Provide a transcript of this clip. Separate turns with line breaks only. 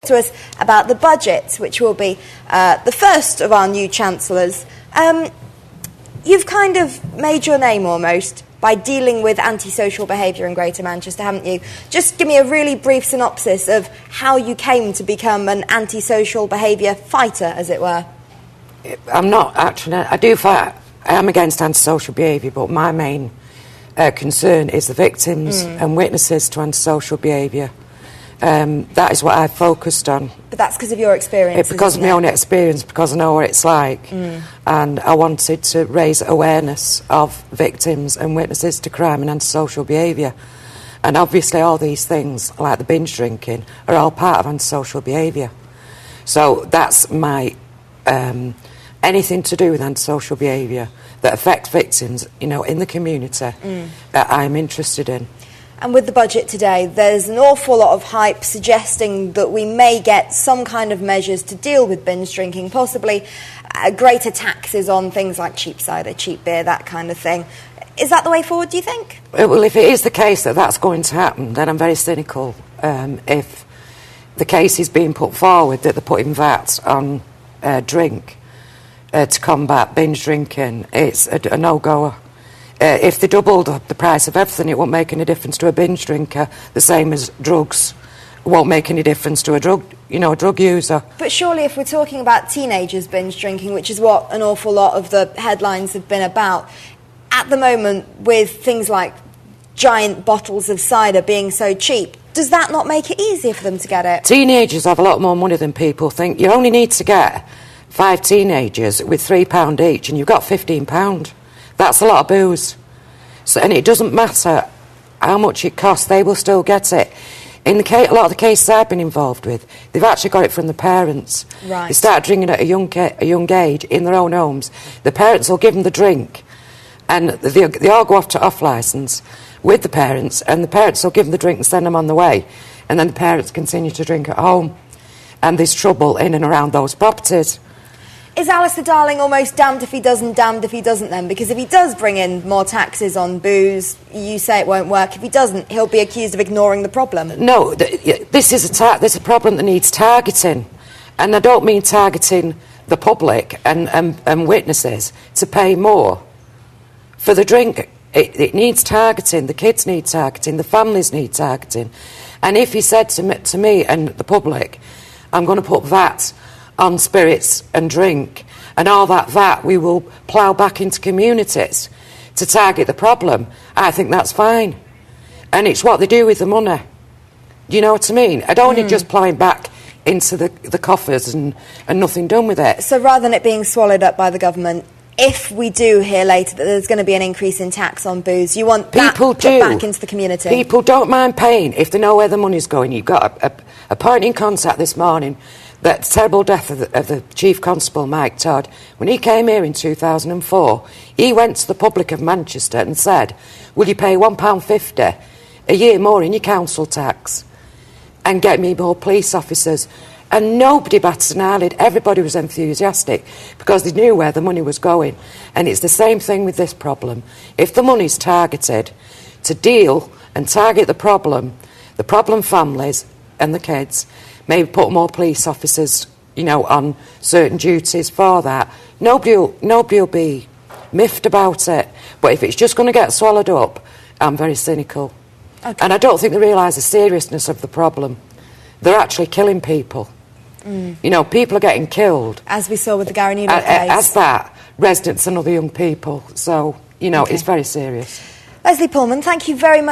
to us about the budget, which will be the first of our new Chancellors. You've kind of made your name almost by dealing with antisocial behaviour in Greater Manchester, haven't you? Just give me a really brief synopsis of how you came to become an antisocial behaviour fighter, as it were.
I'm not actually. I do fight. I am against antisocial behaviour, but my main concern is the victims and witnesses to antisocial behaviour. That is what I've focused on.
But that's because of your experience,
It's because of my own experience, because I know what it's like. And I wanted to raise awareness of victims and witnesses to crime and antisocial behaviour. And obviously all these things, like the binge drinking, are all part of antisocial behaviour. So that's my... anything to do with antisocial behaviour that affects victims, you know, in the community, that I'm interested in.
And with the budget today, there's an awful lot of hype suggesting that we may get some kind of measures to deal with binge drinking, possibly greater taxes on things like cheap cider, cheap beer, that kind of thing. Is that the way forward, do you think?
Well, if it is the case that that's going to happen, then I'm very cynical. If the case is being put forward that they're putting VAT on drink to combat binge drinking, it's a no-goer. If they doubled the price of everything, it won't make any difference to a binge drinker, the same as drugs won't make any difference to a drug user.
But surely if we're talking about teenagers binge drinking, which is what an awful lot of the headlines have been about, at the moment with things like giant bottles of cider being so cheap, does that not make it easier for them to get it?
Teenagers have a lot more money than people think. You only need to get 5 teenagers with £3 each and you've got £15. That's a lot of booze. So, and it doesn't matter how much it costs, they will still get it. In a lot of the cases I've been involved with, they've actually got it from the parents.
Right.
They start drinking at a young age in their own homes. The parents will give them the drink, and they all go off licence with the parents, and the parents will give them the drink and send them on the way. And then the parents continue to drink at home. And there's trouble in and around those properties.
Is Alistair Darling almost damned if he doesn't, damned if he doesn't then? Because if he does bring in more taxes on booze, you say it won't work. If he doesn't, he'll be accused of ignoring the problem.
No, this is a problem that needs targeting. And I don't mean targeting the public and witnesses to pay more for the drink. It needs targeting. The kids need targeting. The families need targeting. And if he said to me and the public, I'm going to put VAT on spirits and drink, and all that we will plough back into communities to target the problem, I think that's fine. And it's what they do with the money. Do you know what I mean? I don't want it just ploughing back into the coffers and nothing done with it.
So rather than it being swallowed up by the government, if we do hear later that there's going to be an increase in tax on booze, you want that put back into the community?
People don't mind paying if they know where the money's going. You've got a point in contact this morning, that terrible death of the Chief Constable, Mike Todd. When he came here in 2004, he went to the public of Manchester and said, will you pay £1.50 a year more in your council tax and get me more police officers? And nobody batted an eyelid. Everybody was enthusiastic because they knew where the money was going. And it's the same thing with this problem. If the money's targeted to deal and target the problem families and the kids, maybe put more police officers, you know, on certain duties for that, nobody will be miffed about it. But if it's just going to get swallowed up, I'm very cynical. Okay. And I don't think they realise the seriousness of the problem. They're actually killing people. You know, people are getting killed.
As we saw with the Gary Needle case.
As that, residents and other young people. So, you know, it's very serious.
Leslie Pullman, thank you very much.